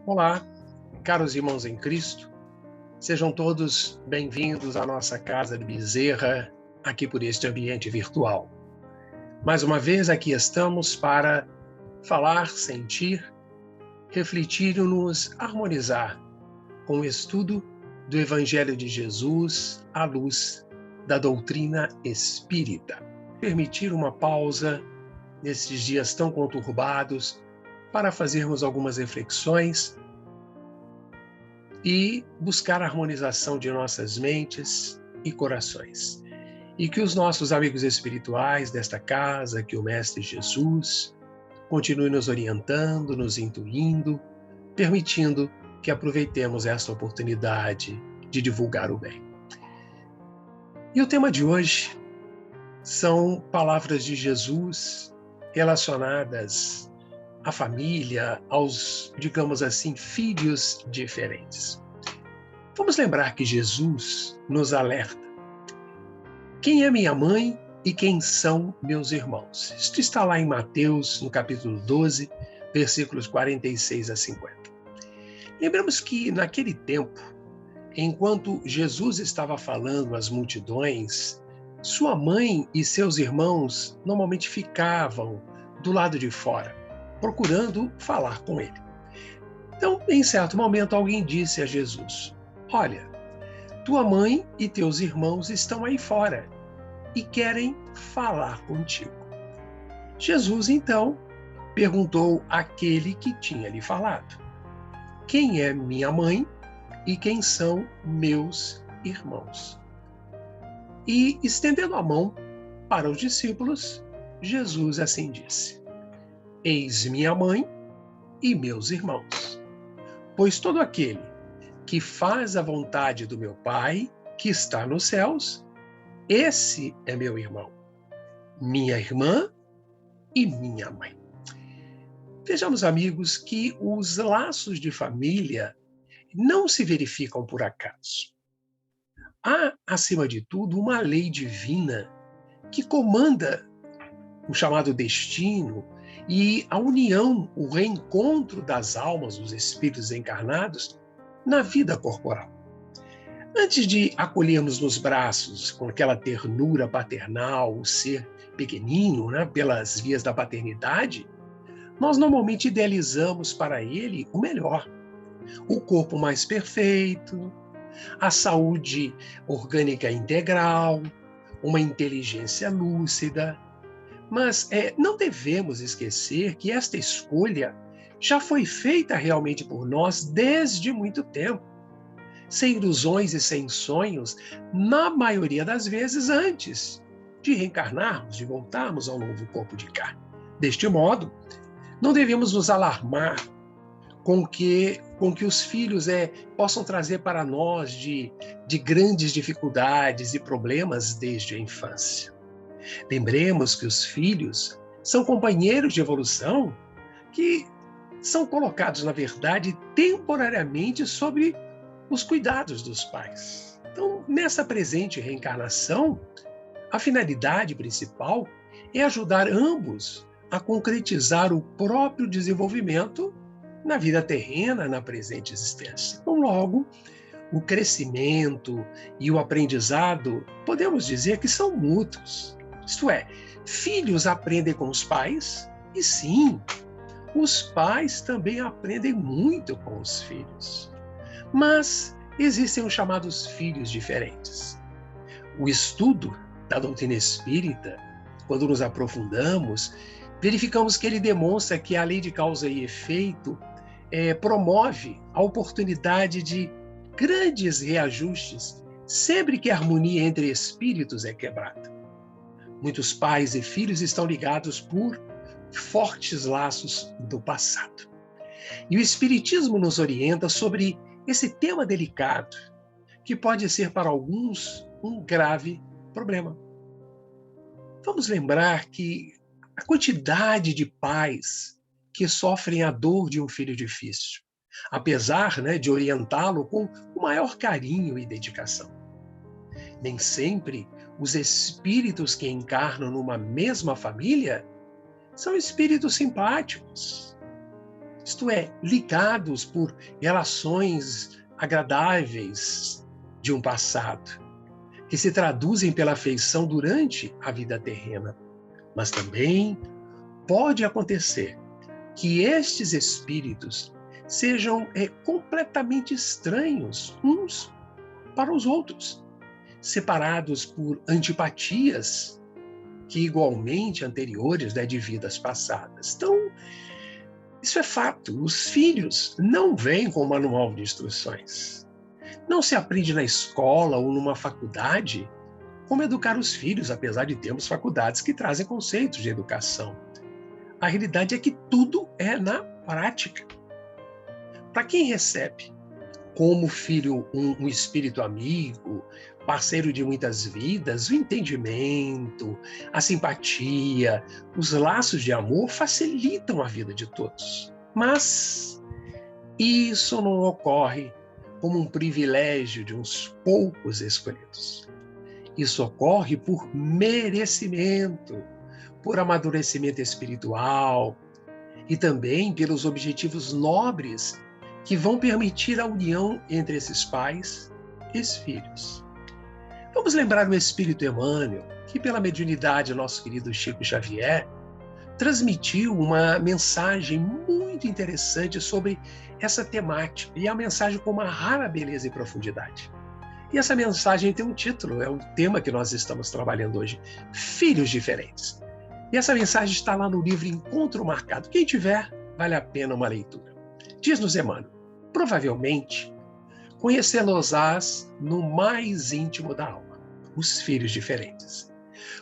Olá, caros irmãos em Cristo, sejam todos bem-vindos à nossa Casa de Bezerra, aqui por este ambiente virtual. Mais uma vez aqui estamos para falar, sentir, refletir e nos harmonizar com o estudo do Evangelho de Jesus à luz da doutrina espírita. Permitir uma pausa nesses dias tão conturbados para fazermos algumas reflexões e buscar a harmonização de nossas mentes e corações. E que os nossos amigos espirituais desta casa, que o Mestre Jesus, continue nos orientando, nos intuindo, permitindo que aproveitemos esta oportunidade de divulgar o bem. E o tema de hoje são palavras de Jesus relacionadas à família, aos, digamos assim, filhos diferentes. Vamos lembrar que Jesus nos alerta: quem é minha mãe e quem são meus irmãos? Isto está lá em Mateus, no capítulo 12, versículos 46 a 50. Lembramos que, naquele tempo, enquanto Jesus estava falando às multidões, sua mãe e seus irmãos normalmente ficavam do lado de fora, procurando falar com ele. Então, em certo momento, alguém disse a Jesus: olha, tua mãe e teus irmãos estão aí fora e querem falar contigo. Jesus, então, perguntou àquele que tinha lhe falado: quem é minha mãe e quem são meus irmãos? E, estendendo a mão para os discípulos, Jesus assim disse: eis minha mãe e meus irmãos. Pois todo aquele que faz a vontade do meu Pai, que está nos céus, esse é meu irmão, minha irmã e minha mãe. Vejamos, amigos, que os laços de família não se verificam por acaso. Há, acima de tudo, uma lei divina que comanda o chamado destino e a união, o reencontro das almas, dos espíritos encarnados, na vida corporal. Antes de acolhermos nos braços, com aquela ternura paternal, o ser pequenino, pelas vias da paternidade, nós normalmente idealizamos para ele o melhor, o corpo mais perfeito, a saúde orgânica integral, uma inteligência lúcida. Mas não devemos esquecer que esta escolha já foi feita realmente por nós desde muito tempo, sem ilusões e sem sonhos, na maioria das vezes antes de reencarnarmos, de voltarmos ao novo corpo de carne. Deste modo, não devemos nos alarmar com que os filhos possam trazer para nós de grandes dificuldades e problemas desde a infância. Lembremos que os filhos são companheiros de evolução que são colocados, na verdade, temporariamente sob os cuidados dos pais. Então, nessa presente reencarnação, a finalidade principal é ajudar ambos a concretizar o próprio desenvolvimento na vida terrena, na presente existência. Então, logo, o crescimento e o aprendizado, podemos dizer que são mútuos. Isto é, filhos aprendem com os pais e, sim, os pais também aprendem muito com os filhos. Mas existem os chamados filhos diferentes. O estudo da doutrina espírita, quando nos aprofundamos, verificamos que ele demonstra que a lei de causa e efeito promove a oportunidade de grandes reajustes sempre que a harmonia entre espíritos é quebrada. Muitos pais e filhos estão ligados por fortes laços do passado. E o Espiritismo nos orienta sobre esse tema delicado, que pode ser para alguns um grave problema. Vamos lembrar que a quantidade de pais que sofrem a dor de um filho difícil, apesar de orientá-lo com o maior carinho e dedicação. Nem sempre os espíritos que encarnam numa mesma família são espíritos simpáticos. isto é, ligados por relações agradáveis de um passado, que se traduzem pela afeição durante a vida terrena. Mas também pode acontecer que estes espíritos sejam completamente estranhos uns para os outros, separados por antipatias que igualmente anteriores, de vidas passadas. Então, isso é fato. Os filhos não vêm com manual de instruções. Não se aprende na escola ou numa faculdade como educar os filhos, apesar de termos faculdades que trazem conceitos de educação. A realidade é que tudo é na prática. Para quem recebe como filho um espírito amigo, parceiro de muitas vidas, o entendimento, a simpatia, os laços de amor facilitam a vida de todos. Mas isso não ocorre como um privilégio de uns poucos escolhidos. Isso ocorre por merecimento, por amadurecimento espiritual e também pelos objetivos nobres que vão permitir a união entre esses pais e os filhos. Vamos lembrar o Espírito Emmanuel, que pela mediunidade nosso querido Chico Xavier transmitiu uma mensagem muito interessante sobre essa temática, e a mensagem com uma rara beleza e profundidade. E essa mensagem tem um título, é o tema que nós estamos trabalhando hoje, Filhos Diferentes. E essa mensagem está lá no livro Encontro Marcado. Quem tiver, vale a pena uma leitura. Diz-nos Emmanuel, provavelmente conhecê-los-ás no mais íntimo da alma, os filhos diferentes.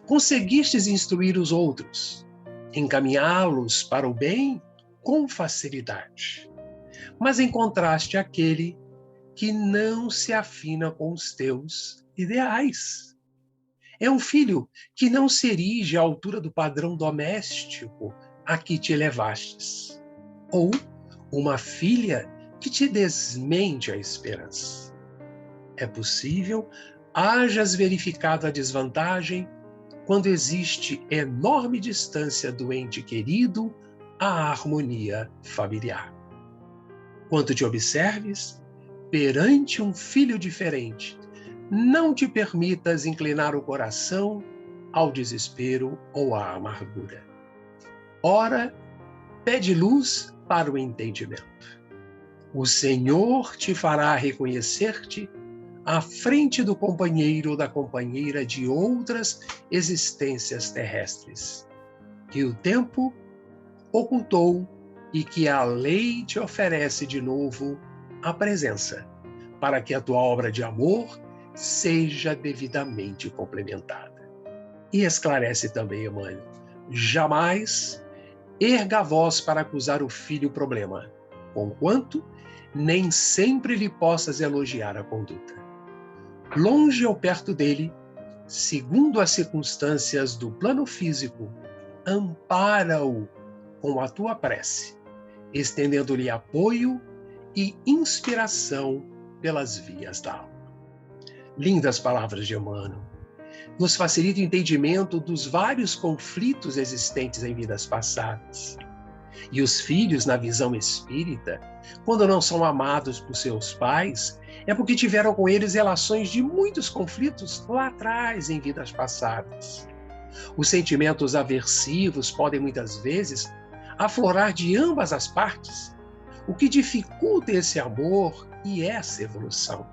Conseguistes instruir os outros, encaminhá-los para o bem com facilidade, mas encontraste aquele que não se afina com os teus ideais. É um filho que não se erige à altura do padrão doméstico a que te elevastes, ou uma filha que te desmente a esperança. É possível hajas verificado a desvantagem quando existe enorme distância do ente querido à harmonia familiar. Quando te observes perante um filho diferente, não te permitas inclinar o coração ao desespero ou à amargura. Ora, pede luz para o entendimento. O Senhor te fará reconhecer-te à frente do companheiro ou da companheira de outras existências terrestres, que o tempo ocultou e que a lei te oferece de novo a presença, para que a tua obra de amor seja devidamente complementada. E esclarece também Emmanuel, jamais erga a voz para acusar o filho problema, conquanto nem sempre lhe possas elogiar a conduta. Longe ou perto dele, segundo as circunstâncias do plano físico, ampara-o com a tua prece, estendendo-lhe apoio e inspiração pelas vias da alma. Lindas palavras de Emmanuel. Nos facilita o entendimento dos vários conflitos existentes em vidas passadas. E os filhos, na visão espírita, quando não são amados por seus pais, é porque tiveram com eles relações de muitos conflitos lá atrás, em vidas passadas. Os sentimentos aversivos podem, muitas vezes, aflorar de ambas as partes, o que dificulta esse amor e essa evolução.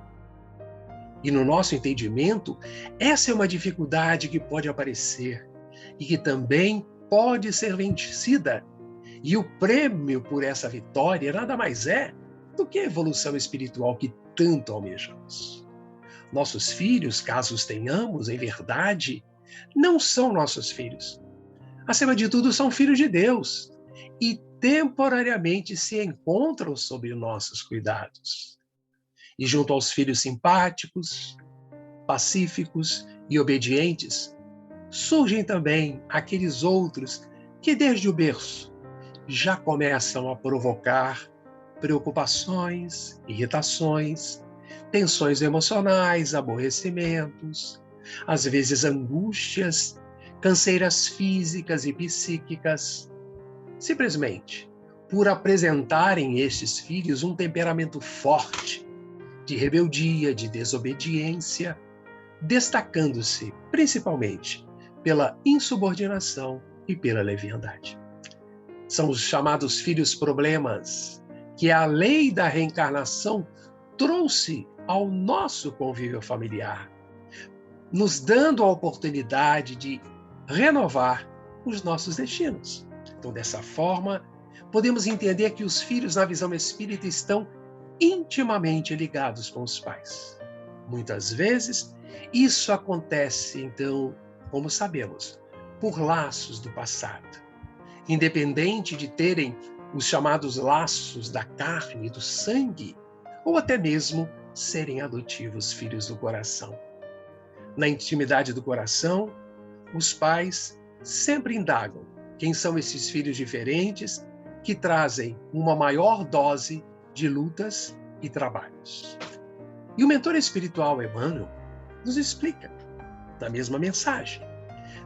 E no nosso entendimento, essa é uma dificuldade que pode aparecer e que também pode ser vencida. E o prêmio por essa vitória nada mais é do que a evolução espiritual que tanto almejamos. Nossos filhos, caso os tenhamos, em verdade, não são nossos filhos. Acima de tudo, são filhos de Deus e temporariamente se encontram sob nossos cuidados. E junto aos filhos simpáticos, pacíficos e obedientes, surgem também aqueles outros que desde o berço já começam a provocar preocupações, irritações, tensões emocionais, aborrecimentos, às vezes angústias, canseiras físicas e psíquicas, simplesmente por apresentarem estes filhos um temperamento forte de rebeldia, de desobediência, destacando-se principalmente pela insubordinação e pela leviandade. São os chamados filhos problemas que a lei da reencarnação trouxe ao nosso convívio familiar, nos dando a oportunidade de renovar os nossos destinos. Então, dessa forma, podemos entender que os filhos, na visão espírita, estão intimamente ligados com os pais. Muitas vezes, isso acontece, então, como sabemos, por laços do passado. Independente de terem os chamados laços da carne e do sangue, ou até mesmo serem adotivos filhos do coração. Na intimidade do coração, os pais sempre indagam quem são esses filhos diferentes que trazem uma maior dose de lutas e trabalhos. E o mentor espiritual Emmanuel nos explica, na mesma mensagem,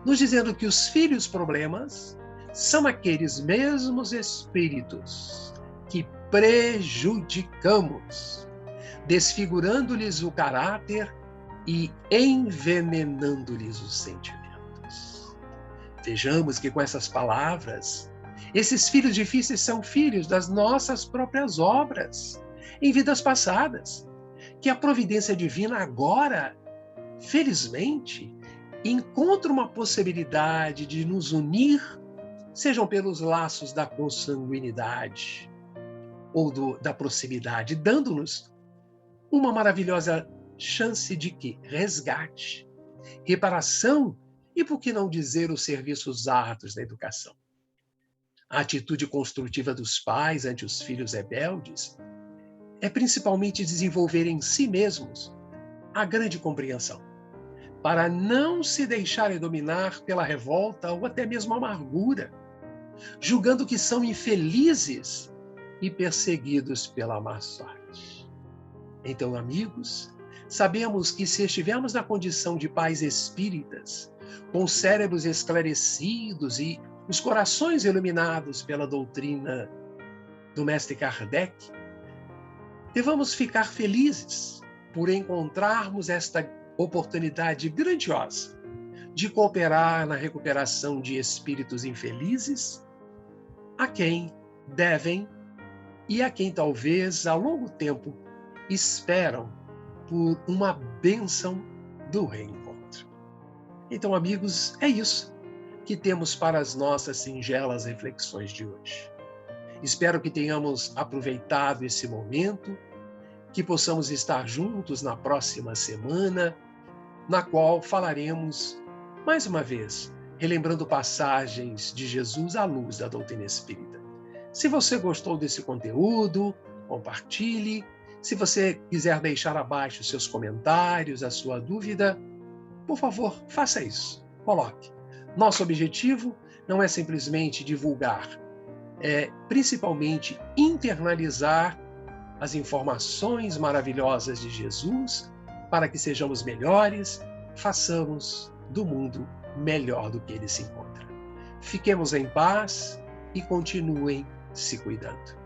nos dizendo que os filhos problemas são aqueles mesmos espíritos que prejudicamos, desfigurando-lhes o caráter e envenenando-lhes os sentimentos. Vejamos que com essas palavras, esses filhos difíceis são filhos das nossas próprias obras, em vidas passadas, que a providência divina agora, felizmente, encontra uma possibilidade de nos unir, sejam pelos laços da consanguinidade ou da proximidade, dando-nos uma maravilhosa chance de que resgate, reparação e, por que não dizer, os serviços árduos da educação. A atitude construtiva dos pais ante os filhos rebeldes é principalmente desenvolver em si mesmos a grande compreensão, para não se deixarem dominar pela revolta ou até mesmo amargura, julgando que são infelizes e perseguidos pela má sorte. Então, amigos, sabemos que se estivermos na condição de pais espíritas, com cérebros esclarecidos e os corações iluminados pela doutrina do mestre Kardec, devamos ficar felizes por encontrarmos esta oportunidade grandiosa de cooperar na recuperação de espíritos infelizes, a quem devem e a quem talvez, a longo tempo, esperam por uma bênção do reencontro. Então, amigos, é isso que temos para as nossas singelas reflexões de hoje. Espero que tenhamos aproveitado esse momento, que possamos estar juntos na próxima semana, na qual falaremos, mais uma vez, relembrando passagens de Jesus à luz da doutrina espírita. Se você gostou desse conteúdo, compartilhe. Se você quiser deixar abaixo seus comentários, a sua dúvida, por favor, faça isso. Coloque. Nosso objetivo não é simplesmente divulgar, é principalmente internalizar as informações maravilhosas de Jesus para que sejamos melhores, façamos do mundo melhor do que ele se encontra. Fiquemos em paz e continuem se cuidando.